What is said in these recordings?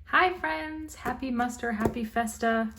Hi friends, happy muster, happy festa.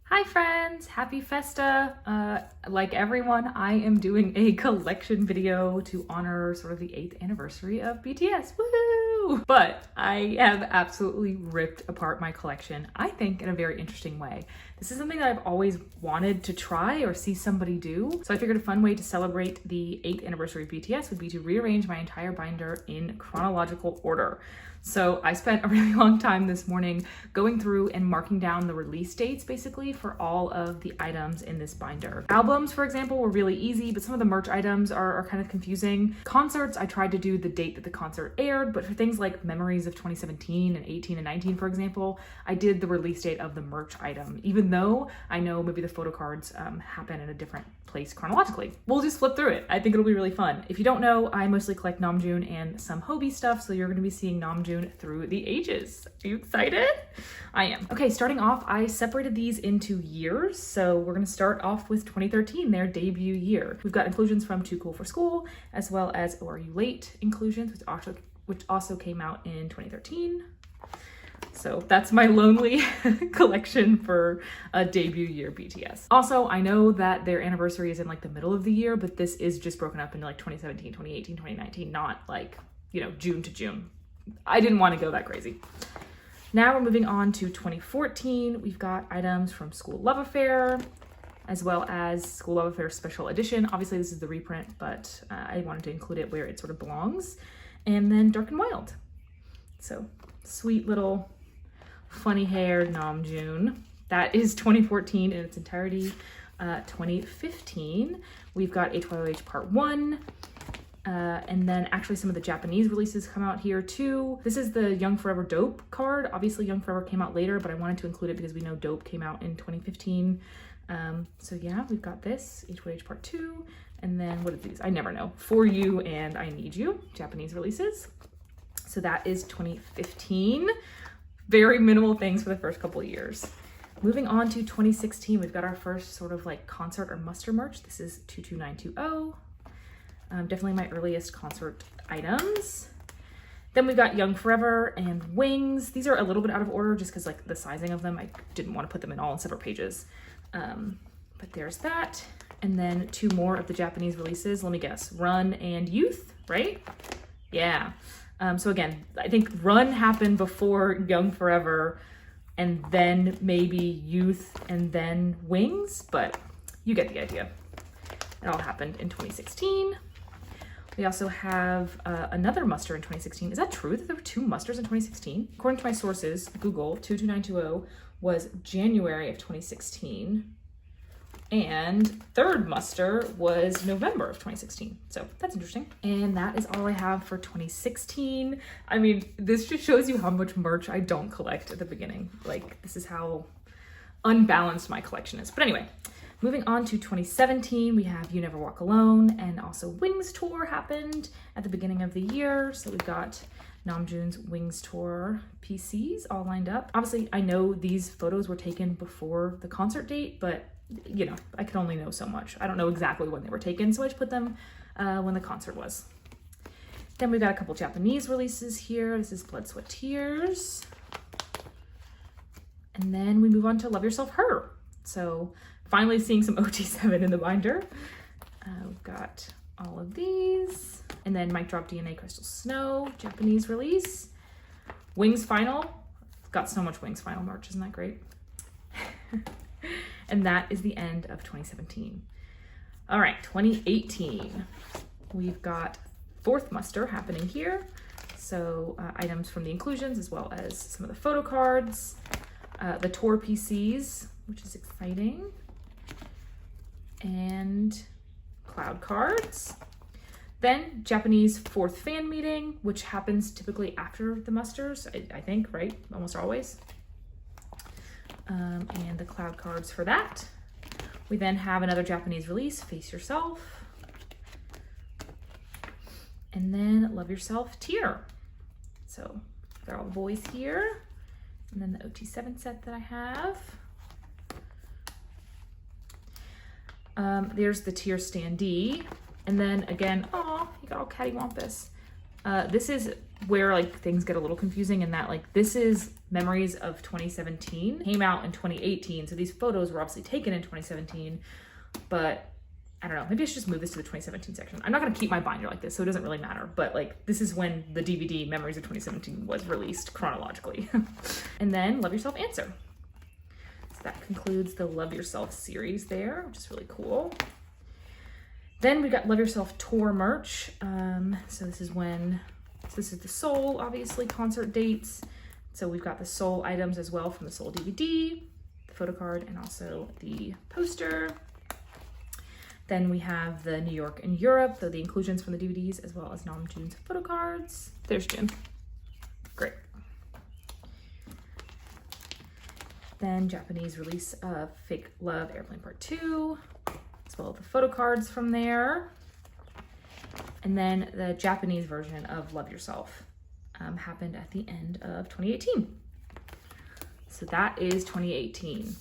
Hi friends, happy festa. Like everyone, I am doing a collection video to honor sort of the 8th anniversary of BTS. Woohoo! But I have absolutely ripped apart my collection, I think in a very interesting way. This is something that I've always wanted to try or see somebody do. So I figured a fun way to celebrate the 8th anniversary of BTS would be to rearrange my entire binder in chronological order. So I spent a really long time this morning going through and marking down the release dates basically for all of the items in this binder. Albums, for example, were really easy, but some of the merch items are kind of confusing. Concerts, I tried to do the date that the concert aired, but for things like memories of 2017 and 18 and 19, for example, I did the release date of the merch item, even though I know maybe the photo cards happen in a different place chronologically. We'll just flip through it. I think it'll be really fun. If you don't know, I mostly collect Namjoon and some Hobie stuff, so you're gonna be seeing Namjoon through the ages. Are you excited? I am. Okay, starting off, I separated these into years. So we're gonna start off with 2013, their debut year. We've got inclusions from Too Cool for School, as well as Oh Are You Late inclusions, which also came out in 2013. So that's my lonely collection for a debut year BTS. Also, I know that their anniversary is in like the middle of the year, but this is just broken up into like 2017, 2018, 2019, not like, you know, June to June. I didn't want to go that crazy. Now we're moving on to 2014. We've got items from School Love Affair, as well as School Love Affair Special Edition. Obviously this is the reprint, but I wanted to include it where it sort of belongs. And then Dark and Wild. So sweet little funny haired Namjoon. That is 2014 in its entirety. 2015, we've got H.Y.O.H. Part 1. And then actually some of the Japanese releases come out here too. This is the Young Forever Dope card. Obviously Young Forever came out later, but I wanted to include it because we know Dope came out in 2015. So yeah, we've got this, H.Y.H. Part 2. And then what are these? I never know. For You and I Need You, Japanese releases. So that is 2015. Very minimal things for the first couple of years. Moving on to 2016, we've got our first sort of like concert or muster merch. This is 22920. Definitely my earliest concert items. Then we've got Young Forever and Wings. These are a little bit out of order just because like the sizing of them, I didn't want to put them in all in separate pages. But there's that. And then two more of the Japanese releases. Let me guess, Run and Youth, right? Yeah. So again, I think Run happened before Young Forever and then maybe Youth and then Wings, but you get the idea. It all happened in 2016. We also have another muster in 2016. Is that true that there were two musters in 2016? According to my sources, Google, 22920 was January of 2016. And third muster was November of 2016. So that's interesting. And that is all I have for 2016. I mean, this just shows you how much merch I don't collect at the beginning. Like, this is how unbalanced my collection is. But anyway, moving on to 2017, we have You Never Walk Alone, and also Wings Tour happened at the beginning of the year. So we've got Namjoon's Wings Tour PCs all lined up. Obviously, I know these photos were taken before the concert date, but you know, I can only know so much. I don't know exactly when they were taken, so I just put them when the concert was. Then we've got a couple Japanese releases here. This is Blood, Sweat, Tears. And then we move on to Love Yourself, Her. So finally seeing some OT7 in the binder. We've got all of these. And then Mic Drop DNA Crystal Snow, Japanese release. Wings Final. Got so much Wings Final merch, isn't that great? And that is the end of 2017. All right, 2018. We've got fourth muster happening here. So items from the inclusions as well as some of the photo cards, the tour PCs, which is exciting, and cloud cards. Then Japanese fourth fan meeting, which happens typically after the musters, I think, right? Almost always. And the cloud cards for that. We then have another Japanese release, Face Yourself. And then Love Yourself, Tear. So got all the boys here. And then the OT7 set that I have. There's the Tear standee. And then again, oh, you got all cattywampus. This is where like things get a little confusing in that like this is Memories of 2017, came out in 2018. So these photos were obviously taken in 2017, but I don't know, maybe I should just move this to the 2017 section. I'm not gonna keep my binder like this, so it doesn't really matter, but like this is when the DVD Memories of 2017 was released chronologically. And then Love Yourself Answer. So that concludes the Love Yourself series there, which is really cool. Then we got Love Yourself tour merch. So this is the Soul, obviously, concert dates. So we've got the Soul items as well from the Soul DVD, the photo card, and also the poster. Then we have the New York and Europe, so the inclusions from the DVDs, as well as Namjoon's photo cards. There's Jin. Great. Then Japanese release of Fake Love Airplane Part 2, as well as the photo cards from there. And then the Japanese version of Love Yourself happened at the end of 2018. So that is 2018.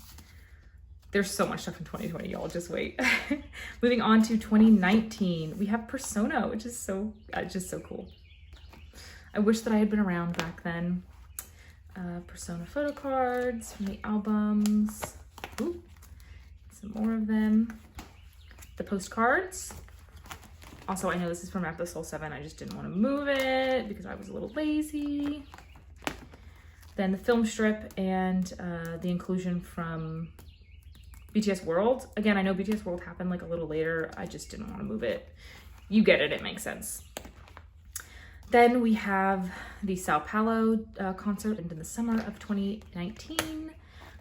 There's so much stuff in 2020, y'all, just wait. Moving on to 2019, we have Persona, which is just so cool. I wish that I had been around back then. Persona photo cards from the albums. Ooh, some more of them. The postcards. Also, I know this is from After the Soul 7. I just didn't want to move it because I was a little lazy. Then the film strip and the inclusion from BTS World. Again, I know BTS World happened like a little later. I just didn't want to move it. You get it, it makes sense. Then we have the Sao Paulo concert in the summer of 2019,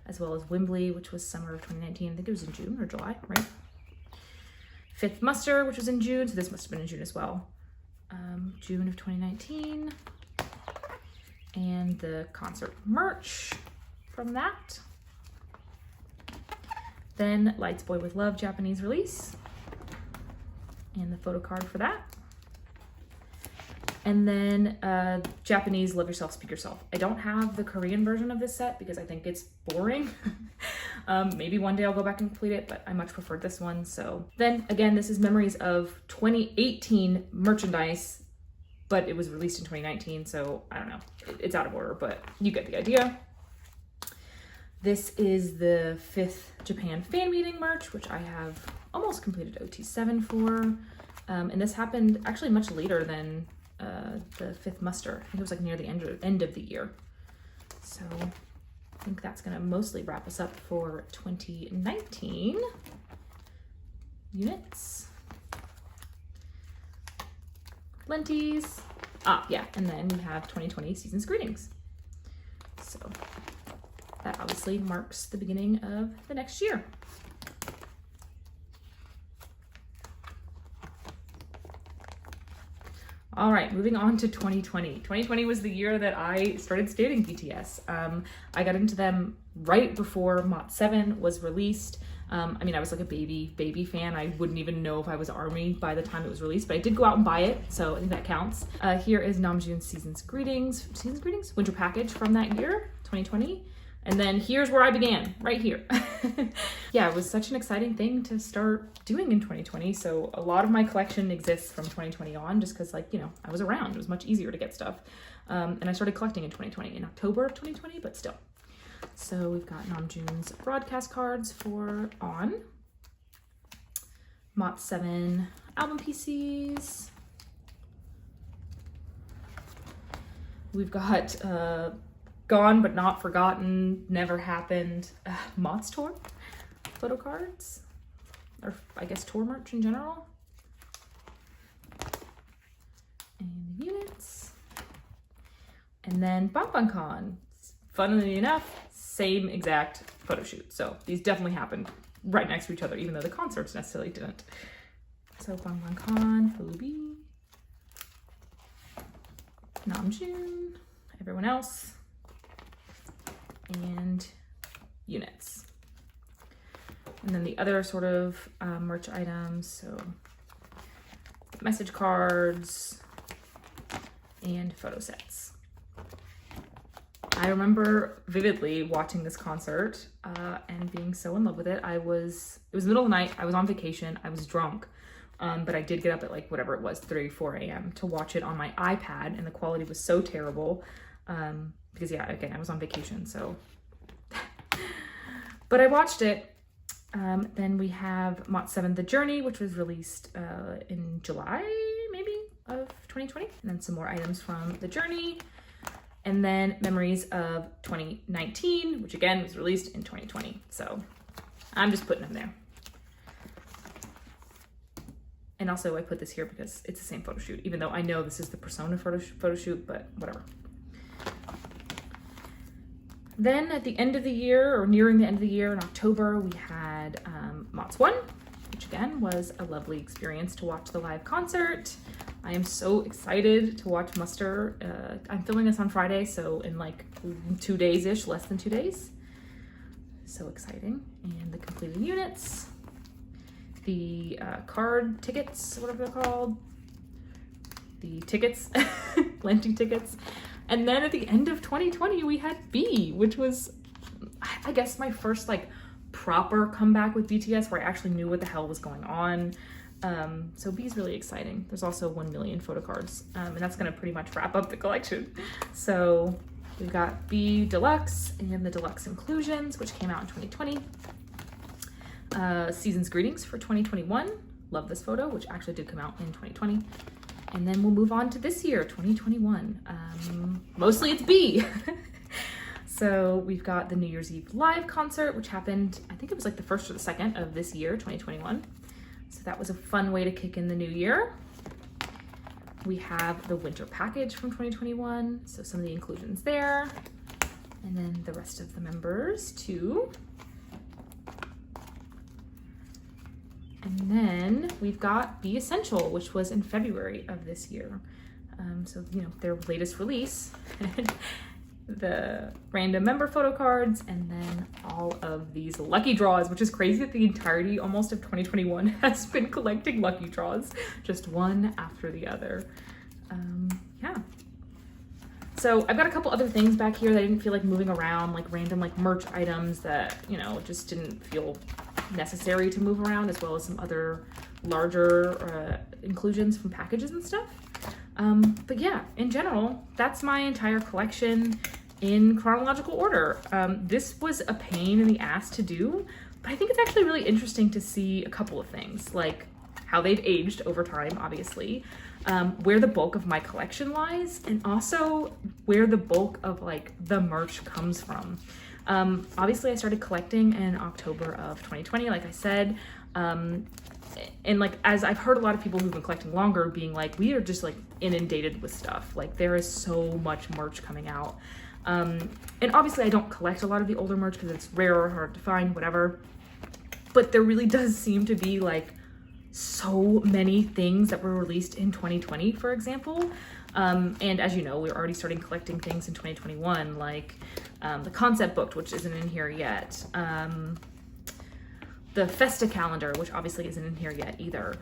as well as Wembley, which was summer of 2019. I think it was in June or July, right? Fifth Muster, which was in June, so this must have been in June as well. June of 2019. And the concert merch from that. Then Lights Boy with Love Japanese release. And the photo card for that. And then Japanese Love Yourself, Speak Yourself. I don't have the Korean version of this set because I think it's boring. Maybe one day I'll go back and complete it, but I much preferred this one. So then again, this is Memories of 2018 merchandise, but it was released in 2019. So I don't know, it's out of order, but you get the idea. This is the 5th Japan fan meeting merch, which I have almost completed OT7 for. And this happened actually much later than the 5th muster. I think it was like near the end of the year. So I think that's gonna mostly wrap us up for 2019 units. Lenties. Yeah, and then we have 2020 season's greetings. So that obviously marks the beginning of the next year. All right, moving on to 2020. 2020 was the year that I started standing BTS. I got into them right before Mot 7 was released. I mean, I was like a baby fan. I wouldn't even know if I was ARMY by the time it was released, but I did go out and buy it, so I think that counts. Here is Namjoon's Season's Greetings, winter package from that year, 2020. And then here's where I began, right here. Yeah, it was such an exciting thing to start doing in 2020. So a lot of my collection exists from 2020 on, just because, like, you know, I was around. It was much easier to get stuff. And I started collecting in 2020, in October of 2020, but still. So we've got Namjoon's broadcast cards for On. Mot 7 album PCs. We've got Gone But Not Forgotten, Never Happened, Mot's Tour photo cards, or I guess tour merch in general. And units. And then BangBangCon. Funnily enough, same exact photo shoot. So these definitely happened right next to each other, even though the concerts necessarily didn't. So BangBangCon, Phoebe, Namjoon, everyone else, and units. And then the other sort of merch items, so message cards and photo sets. I remember vividly watching this concert and being so in love with it. It was the middle of the night, I was on vacation, I was drunk, But I did get up at like whatever it was, 3 or 4 a.m. to watch it on my iPad, and the quality was so terrible. Because yeah, again, I was on vacation, so. But I watched it. Then we have Mott 7 The Journey, which was released in July, maybe, of 2020. And then some more items from The Journey. And then Memories of 2019, which again was released in 2020. So I'm just putting them there. And also I put this here because it's the same photo shoot, even though I know this is the Persona photo shoot, but whatever. Then at the end of the year, or nearing the end of the year in October, we had Mott 1, which again was a lovely experience to watch the live concert. I am so excited to watch Muster. I'm filming this on Friday, so in like 2 days-ish, less than 2 days. So exciting. And the completed units, the card tickets, whatever they're called, the tickets, lending tickets. And then at the end of 2020, we had B, which was, I guess, my first like proper comeback with BTS where I actually knew what the hell was going on. So B is really exciting. There's also 1 million photo cards, and that's gonna pretty much wrap up the collection. So we've got B Deluxe and the Deluxe Inclusions, which came out in 2020. Season's Greetings for 2021. Love this photo, which actually did come out in 2020. And then we'll move on to this year, 2021. Mostly it's B. So we've got the New Year's Eve live concert, which happened, I think it was like the 1st or the 2nd of this year, 2021. So that was a fun way to kick in the new year. We have the winter package from 2021. So some of the inclusions there. And then the rest of the members too. And then we've got Be Essential, which was in February of this year. So, you know, their latest release, the random member photo cards, and then all of these lucky draws, which is crazy that the entirety almost of 2021 has been collecting lucky draws, just one after the other. Yeah. So I've got a couple other things back here that I didn't feel like moving around, like random like merch items that, you know, just didn't feel necessary to move around, as well as some other larger inclusions from packages and stuff. But yeah, in general, that's my entire collection in chronological order. This was a pain in the ass to do, but I think it's actually really interesting to see a couple of things, like how they've aged over time, obviously, where the bulk of my collection lies, and also where the bulk of like the merch comes from. Obviously I started collecting in October of 2020, like I said, and like, as I've heard a lot of people who've been collecting longer being like, we are just like inundated with stuff. Like there is so much merch coming out. And obviously I don't collect a lot of the older merch because it's rare or hard to find, whatever. But there really does seem to be like so many things that were released in 2020, for example. And as you know, we're already starting collecting things in 2021, like the concept book, which isn't in here yet. The Festa calendar, which obviously isn't in here yet either.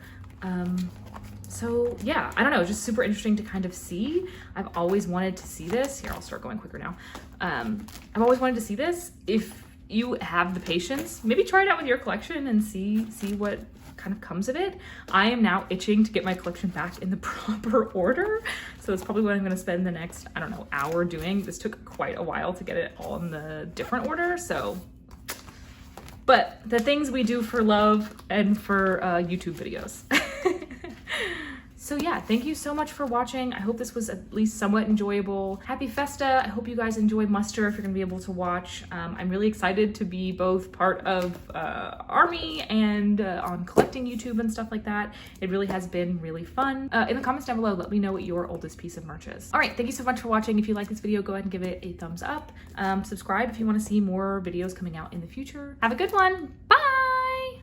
So yeah, I don't know, just super interesting to kind of see. I've always wanted to see this. Here, I'll start going quicker now. I've always wanted to see this. If you have the patience, maybe try it out with your collection and see what kind of comes of it. I am now itching to get my collection back in the proper order. So it's probably what I'm gonna spend the next, I don't know, hour doing. This took quite a while to get it all in the different order, so. But the things we do for love and for YouTube videos. So yeah, thank you so much for watching. I hope this was at least somewhat enjoyable. Happy Festa. I hope you guys enjoyed Muster if you're gonna be able to watch. I'm really excited to be both part of ARMY and on collecting YouTube and stuff like that. It really has been really fun. In the comments down below, let me know what your oldest piece of merch is. All right, thank you so much for watching. If you like this video, go ahead and give it a thumbs up. Subscribe if you wanna see more videos coming out in the future. Have a good one.